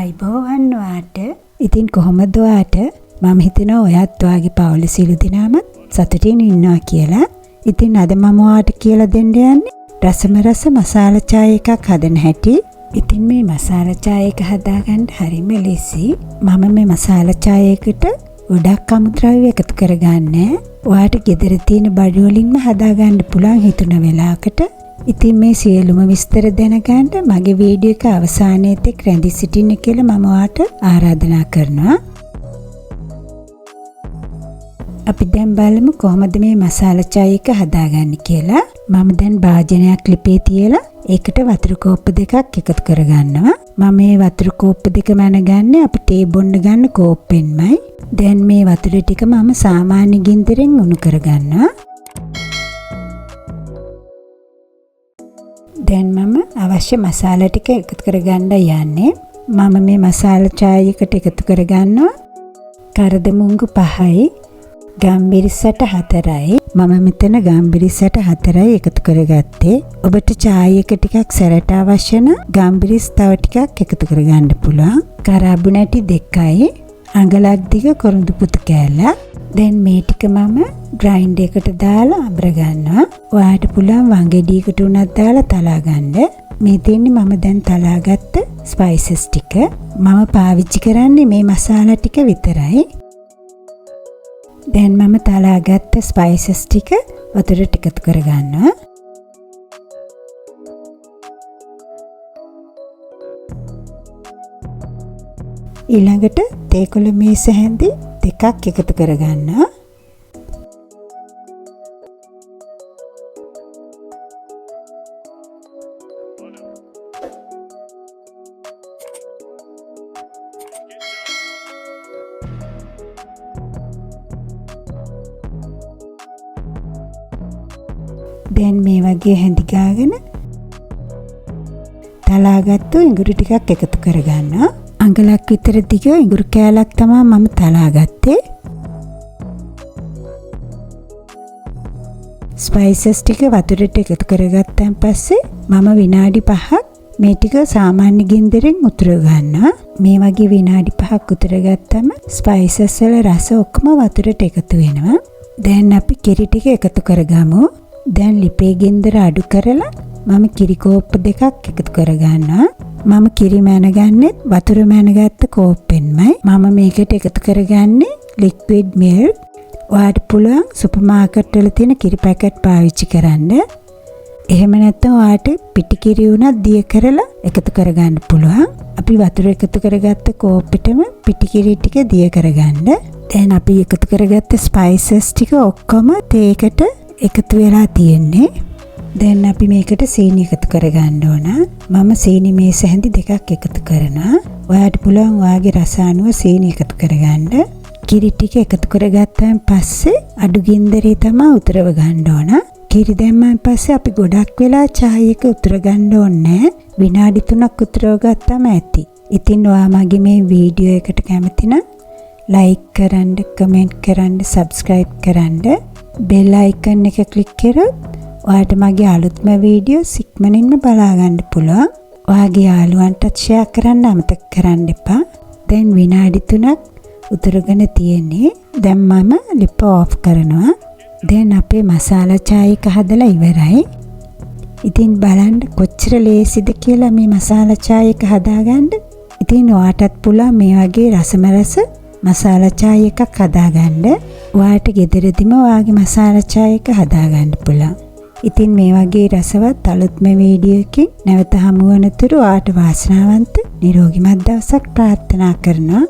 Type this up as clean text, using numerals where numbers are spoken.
ආයිබෝවන් ඔයාට. ඉතින් කොහොමද ඔයාට? මම හිතනවා ඔයත් ඔයාගේ පවුලේ සියලු දෙනාම සතුටින් ඉන්නවා කියලා. ඉතින් අද මම ඔයාට කියලා දෙන්න යන්නේ රස මසාලා චාය එකක් හදන හැටි. ඉතින් මේ මසාලා චාය එක හදාගන්න හරිම ලේසි. මම මේ මසාලා චාය එකට ගොඩක් අමුද්‍රව්‍ය එකතු කරගන්නේ. ඔයාට ගෙදර තියෙන බඩු වලින්ම හදාගන්න පුළුවන් හිතුන වෙලාවකට. ඉතින් මේ සියලුම විස්තර දැනගන්න මගේ වීඩියෝ එක අවසානයේත් එක්ක රැඳී සිටින්න කියලා මම ඔයාට ආරාධනා කරනවා. අපි දැන් බලමු කොහොමද මේ මසාලා චාය එක හදාගන්නේ කියලා. මම දැන් භාජනයක් ලිපේ තියලා ඒකට වතුර කෝප්ප දෙකක් එකතු කරගන්නවා. මම මේ වතුර කෝප්ප දෙක මනගන්නේ අපි තේ බොන්න ගන්න කෝප්පෙන්මයි. දැන් මේ වතුර ටික මම සාමාන්‍ය ගින්දරෙන් උණු කරගන්නවා. දැන් මම අවශ්‍ය මසාලා ටික එකතු කරගන්න යන්නේ. මම මේ මසාලා චාය එකට එකතු කරගන්නවා කරදමුංගු 5යි, ගම්බිරිසට 4යි. මම මෙතන ගම්බිරිසට 4යි එකතු කරගත්තේ. ඔබට චාය එක ටිකක් සැරට අවශ්‍ය නම් ගම්බිරිස් තව ටිකක් එකතු කරගන්න පුළුවන්. කරාබු නැටි 2යි, අඟලක් දිග කොරුඳු පුතු කෑල්ලක්. දැන් මේ ටික මම ග්‍රයින්ඩර් එකට දාලා අඹර ගන්නවා. ඔයාට පුළුවන් වංගෙඩියකට උනත් දාලා තලා ගන්න. මේ තියෙන්නේ මම දැන් තලාගත්ත ස්පයිසස් ටික. මම පාවිච්චි කරන්නේ මේ මසාලා ටික විතරයි. දැන් මම තලාගත්ත ස්පයිසස් ටික වතුරට එකතු කරගන්නවා. ඊළඟට තේකොළ මේස හැඳි දෙකක් එකතු කරගන්නවා. දැන් මේ වගේ හැඳි ගාගෙන තලාගත්තු ඉඟුරු ටිකක් එකතු කරගන්නවා. අඟලක් විතර දිග ඉඟුරු කෑල්ලක් තමයි මම තලාගත්තේ. ස්පයිසස් ටික වතුරට එකතු කරගත්තන් පස්සේ මම විනාඩි 5ක් මේ ටික සාමාන්‍ය ගින්දරෙන් උතුර ගන්නවා. මේ වගේ විනාඩි 5ක් උතුර ගත්තම ස්පයිසස් වල රස ඔක්කොම වතුරට එකතු වෙනවා. දැන් අපි කිරි ටික එකතු කරගමු. දැන් ලිපේ ගින්දර අඩු කරලා මම කිරි කෝප්ප දෙකක් එකතු කරගන්නවා. මම කිරි මැනගන්නෙත් වතුර මැනගත්ත කෝප්පෙන්මයි. මම මේකට එකතු කරගන්නේ ලික්විඩ් මිල්ක්. ඔයාට පුළුවන් සුපර් මාකට් වල තියෙන කිරි පැකට් පාවිච්චි කරන්න. එහෙම නැත්නම් ඔයාට පිටි කිරි උනත් දිය කරලා එකතු කරගන්න පුළුවන්. අපි වතුර එකතු කරගත්ත කෝප්පෙටම පිටි කිරි ටික දිය කරගන්න. දැන් අපි එකතු කරගත්ත ස්පයිසස් ටික ඔක්කොම තේකට එකතු වෙලා තියෙන්නේ. දැන් අපි මේකට සීනි එකතු කරගන්න ඕන. මම සීනි මේස හැඳි දෙකක් එකතු කරනවා. ඔයාට පුළුවන් ඔයාගේ රස අනුව සීනි එකතු කරගන්න. කිරි ටික එකතු කරගත්තාන් පස්සේ අඩු ගින්දරේ තමයි උතරව ගන්න ඕන. කිරි දැම්මන් පස්සේ අපි ගොඩක් වෙලා චාය එක උතර ගන්න ඕනේ. විනාඩි 3ක් උතරව ගත්තම ඇති. ඉතින් ඔයා මගේ මේ වීඩියෝ එකට කැමති නම් ලයික් කරන්න, කමෙන්ට් කරන්න, සබ්ස්ක්‍රයිබ් කරන්න. බෙල් අයිකන් එක ක්ලික් කරොත් ඔයාට මගේ අලුත්ම වීඩියෝ ඉක්මනින්ම බලා ගන්න පුළුවන්. ඔයාගේ යාළුවන්ටත් ෂෙයා කරන්න අමතක කරන්න එපා. දැන් විනාඩි 3ක් උතුරගෙන තියෙන්නේ. දැන් මම ලිප ඔෆ් කරනවා. දැන් අපේ මසාලා චාය එක හදලා ඉවරයි. ඉතින් බලන්න කොච්චර ලේසිද කියලා මේ මසාලා චාය එක හදාගන්න. ඉතින් ඔයාටත් පුළුවන් මේ වගේ රස මසාලා චාය එකක් හදාගන්න. ඔයාට ගෙදරදිම ඔයාගේ මසාලා චාය එක හදාගන්න පුළුවන්. ඉතින් මේ වගේ රසවත් අලුත්ම වීඩියෝ එකකින් නැවත හමු වනතුරු ඔයාට වාසනාවන්ත නිරෝගිමත් දවසක් ප්‍රාර්ථනා කරනවා.